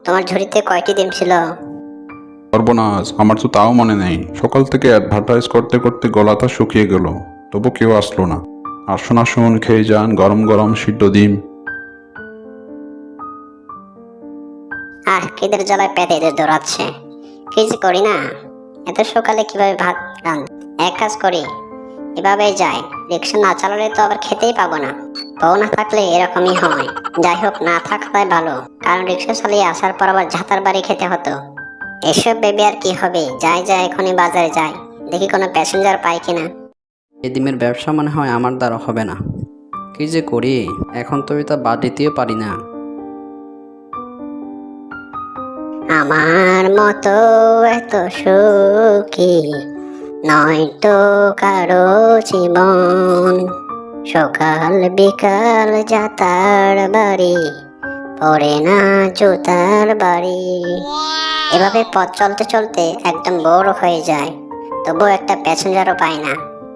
তোমার ঝুড়িতে কয়টি ডিম ছিল? সর্বনাশ, আমার তো তাও মনে নেই। সকাল থেকে অ্যাডভার্টাইজ করতে করতে গলাটা শুকিয়ে গেল, তবু কেউ আসলো না। আসুন আসুন, খেয়ে যান গরম গরম সিদ্ধ ডিম। খিদের জ্বালায় পেটে এদের দৌড়াচ্ছে। কি যে করি না, এত সকালে কিভাবে ভাত রাঁধ। এক কাজ করি, এভাবেই যাই। রিক্সা না চালালে তো আবার খেতেই পাবো না। বউ না থাকলে এরকমই হয়। যাই হোক, না থাকাটাই ভালো, কারণ রিক্সা চালিয়ে আসার পর আবার ঝাঁতার বাড়ি খেতে হতো। এসব ভেবে আর কি হবে, যাই যাই এখনই বাজারে যাই, দেখি কোনো প্যাসেঞ্জার পাই কিনা। এই ডিমের ব্যবসা মনে হয় আমার দ্বারা হবে না। কি যে করি, এখন তো এটা বাদ দিতেও পারি না। আমার মতো এত সুখী নয়তো কারো জীবন। সকাল বিকাল যাতার বাড়ি, পড়ে না জুতার বাড়ি। এভাবে পথ চলতে চলতে একদম বোর হয়ে যায়, তবু একটা প্যাসেঞ্জারও পাই না।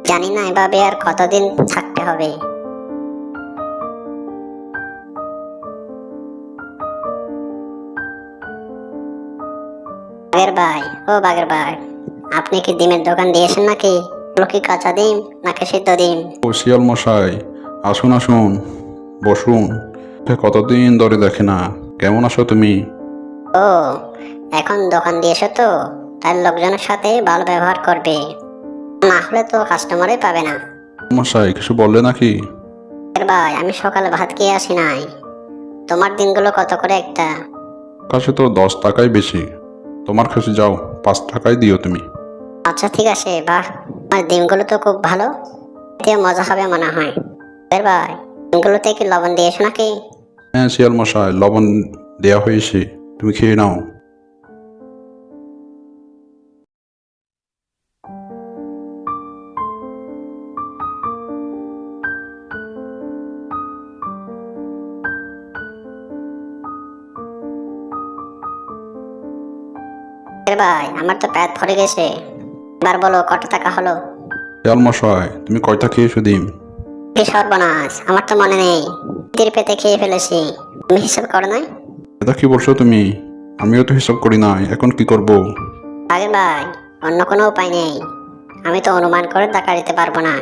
জানি না এভাবে আর কতদিন থাকতে হবে। বাগের ভাই, ও বাগের ভাই, আপনি কি ডিমের দোকান দিয়েছেন নাকি? কি কাঁচা ডিম নাকি সিদ্ধ ডিম? ও শিয়াল মশাই, আসুন আসুন, বসুন। কতদিন ধরে দেখে না। কেমন আছো তুমি? ও, এখন দোকান দিয়েছো তো, তাই লোকজনের সাথে ভালো ব্যবহার করবে, না হলে তো কাস্টমারই পাবে না। মশাই কিছু বললে নাকি? বাগের ভাই, আমি সকালে ভাত খেয়ে আসি নাই। তোমার দিনগুলো কত করে একটা? কাছে তো 10 টাকাই বেশি। তোমার কাছে যাও, 5 টাকাই দিও তুমি। আচ্ছা ঠিক আছে। বাহ, আমার ডিমগুলো তো খুব ভালো, এতে মজা হবে মনে হয়। বাগের ভাই, ডিমগুলোতে কি লবণ দিয়েছো নাকি? হ্যাঁ শিয়াল মশাই, লবণ দেয়া হয়েছে, তুমি খেয়ে নাও। বাগের ভাই, আমার তো পেট ভরে গেছে, এবার বলো কত টাকা হলো? শিয়াল মশাই, তুমি কয়টা খেয়েছো ডিম? কি সর্বনাশ, আমার তো মনে নেই। তীর পেতে খেয়ে ফেলেছি। তুমি হিসাব করো নাই? এটা কি বলছো তুমি? আমিও তো হিসাব করি নাই, এখন কি করব? বাগের ভাই, অন্য কোনো উপায় নেই। আমি তো অনুমান করে টাকা দিতে পারবো না।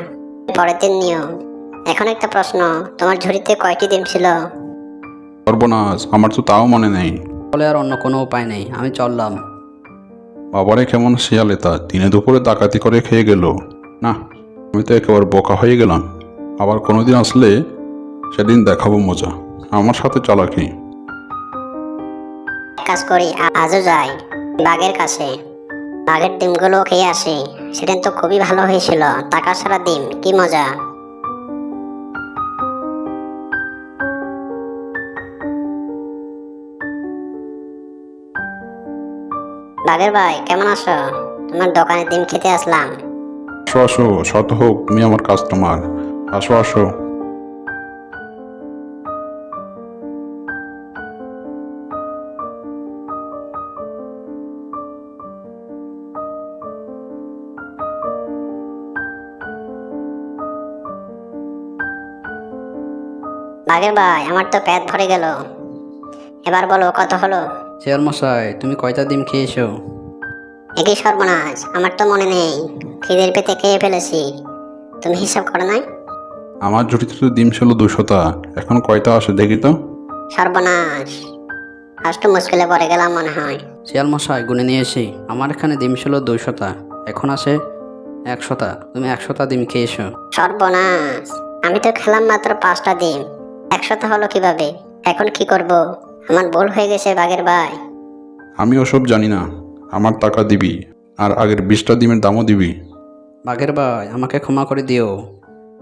পরের দিন নিও। এখন একটা প্রশ্ন, তোমার ঝুড়িতে কয়টি ডিম ছিল? সর্বনাশ, আমার তো তাও মনে নেই। বলে আর অন্য কোনো উপায় নেই, আমি চললাম। বাবারে কেমন শিয়াল এটা, দিনে দুপুরে ডাকাতি করে খেয়ে গেল। না, আমি তো একেবারে বোকা হয়ে গেলাম। আবার কোনোদিন আসলে সেদিন দেখাবো মজা। আমার সাথে চালাকি। এক কাজ করি, আজও যাই বাঘের কাছে। বাঘের ডিমগুলো খেয়ে আসি। সেদিন তো খুবই ভালো হয়েছিল, টাকা ছাড়া ডিম, কি মজা। বাঘের ভাই, কেমন আছো? তোমার দোকানে ডিম খেতে আসলাম। আসো আসো, শত হোক তুমি আমার কাস্টমার। আসো আসো। বাঘের ভাই, আমার তো পেট ভরে গেল, এবার বলো কত হলো? শিয়াল মশাই, তুমি কয়টা ডিম খেয়েছো? একই সর্বনাশ, আমার তো মনে নেই। খিদের পেতে খেয়ে ফেলেছি। তুমি হিসাব করো নাই? আমার ঝুড়িতে তো ডিম ছিল 200টা, এখন কয়টা আসে দেখি তো। সর্বনাশ, আজ তো মুশকিলে পড়ে গেলাম মনে হয়। শিয়াল মশাই, গুনে নিয়ে এসি। আমার এখানে ডিম ছিল 200টা, এখন আসে 100টা। তুমি 100টা ডিম খেয়েছো। সর্বনাশ, আমি তো খেলাম মাত্র 5টা ডিম, 100 হলো কিভাবে? এখন কি করব? আমার ভুল হয়ে গেছে বাঘের ভাই। আমি ওসব জানি না, আমার টাকা দিবি, আর আগের 20টা ডিমের দামও দিবি। বাঘের ভাই, আমাকে ক্ষমা করে দিও।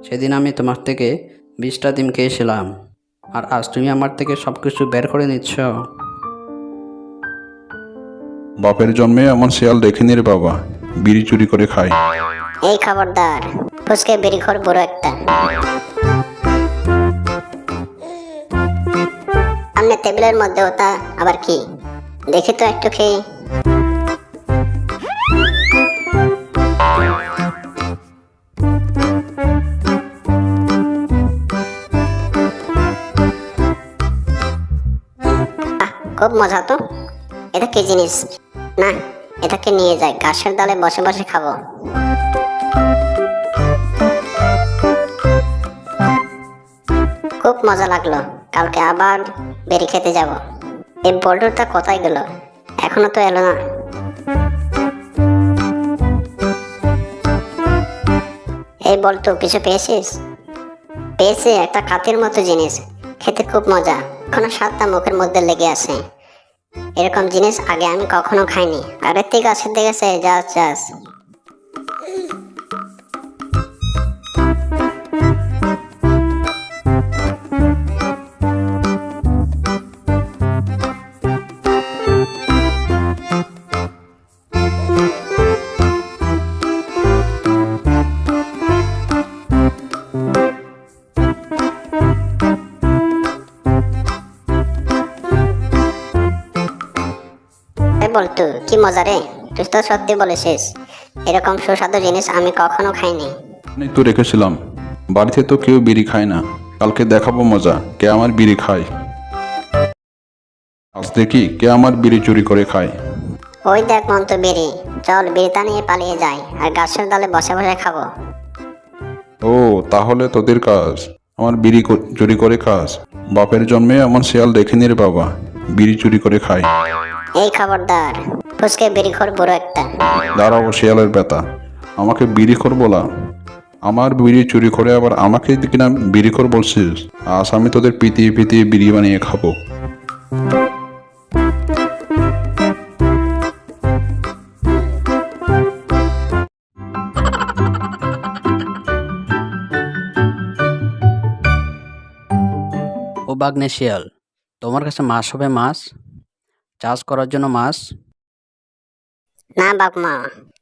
সেদিন আমি তোমার থেকে 20টা ডিম খেয়েছিলাম, আর আজ তুমি আমার থেকে সব কিছু বের করে নিচ্ছ। বাপের জন্মে এমন শিয়াল দেখিনি রে বাবা, বিড়ি চুরি করে খায়। এই খবরদার, ফুসকে বেরিখোর বুড়ো একটা। সামনে টেবিলের মধ্যে ওটা আবার কি? দেখি তো একটু খেয়ে। খুব মজা তো। এটা কি জিনিস? না, এটাকে নিয়ে যাই, গাছের ডালে বসে বসে খাবো। খুব মজা লাগলো, কালকে আবার বেরি খেতে যাব। এই বল্টুটা কোথায় গেল? এখনো তো এলো না। এই বল্টু, কিছু পেয়েছিস? পেয়েছি, একটা কাঠির মতো জিনিস, খেতে খুব মজা, এখনো স্বাদটা মুখের মধ্যে লেগে আছে। এরকম জিনিস আগে আমি কখনো খাইনি। আরে ঠিক আছে, ঠিক আছে, যাস যাস। বল্টু, কি মজা রে, তুই তো সত্যি বলেছিস, এরকম সুস্বাদু জিনিস আমি কখনো খাইনি। অনেক তো রেখেছিলাম, বাড়িতে তো কেউ বিড়ি খায় না, কালকে দেখাবো মজা কে আমার বিড়ি খায়। আজ দেখি কে আমার বিড়ি চুরি করে খায়। ওই দেখ মন্ত বেরি, চল বিড়িটা নিয়ে পালিয়ে যাই আর গাছের ডালে বসে বসে খাবো। ও, তাহলে তোদের কাজ আমার বিড়ি চুরি করে খাস? বাপের জন্মে আমার শিয়াল দেখেনি রে বাবা, বিড়ি চুরি করে খায়। এই খবরদার, ফুসকে বিড়িখোর বুড়ো একটা। দাঁড়াও শিয়ালের বেটা, আমাকে বিড়িখোর বলা? আমার বিড়ি চুরি করে আবার আমাকে কিনা বিড়িখোর বলছিস? আজ আমি তোদের পিটিয়ে পিটিয়ে বিড়ি বানিয়ে খাবো। ও বাগনে শিয়াল, তোমার কাছে মাছ হবে? মাছ চাষ করার জন্য মাছ? না বাপমা,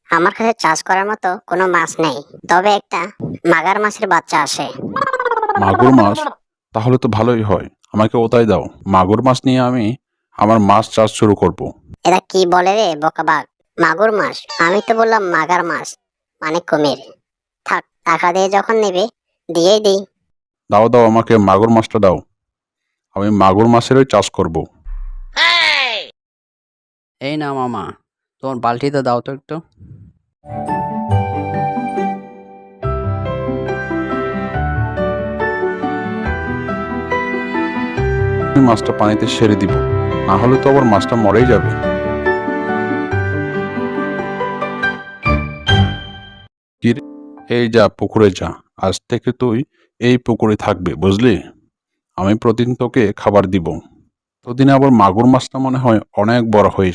আমার কাছে চাষ করার মতো কোনো মাছ নেই, তবে একটা মাগার মাছের বাচ্চা আসে। মাগুর মাছ? তাহলে তো ভালোই হয়, আমাকে ওটাই দাও। মাগুর মাছ নিয়ে আমি আমার মাছ চাষ শুরু করব। এরা কি বলে রে বোকাবাগ, মাগুর মাছ? আমি তো বললাম মাগার মাছ, মানে কুমির। থাক, টাকা দিয়ে যখন নেবে দিয়েই দিই। দাও দাও, আমাকে মাগুর মাছটা দাও, আমি মাগুর মাছেরই চাষ করব। এই না মামা, তোমার বালতিতে দাও তো একটু। আমি মাছটা পানিতে ছেড়ে দিব, না হলে তো আবার মাছটা মরেই যাবে। কি রে? এই যা পুকুরে যা, আজ থেকে তুই এই পুকুরে থাকবে, বুঝলি? আমি প্রতিদিন তোকে খাবার দিব। তোদিনে আবার মাগুর মাছটা মনে হয় অনেক বড় হয়েছে।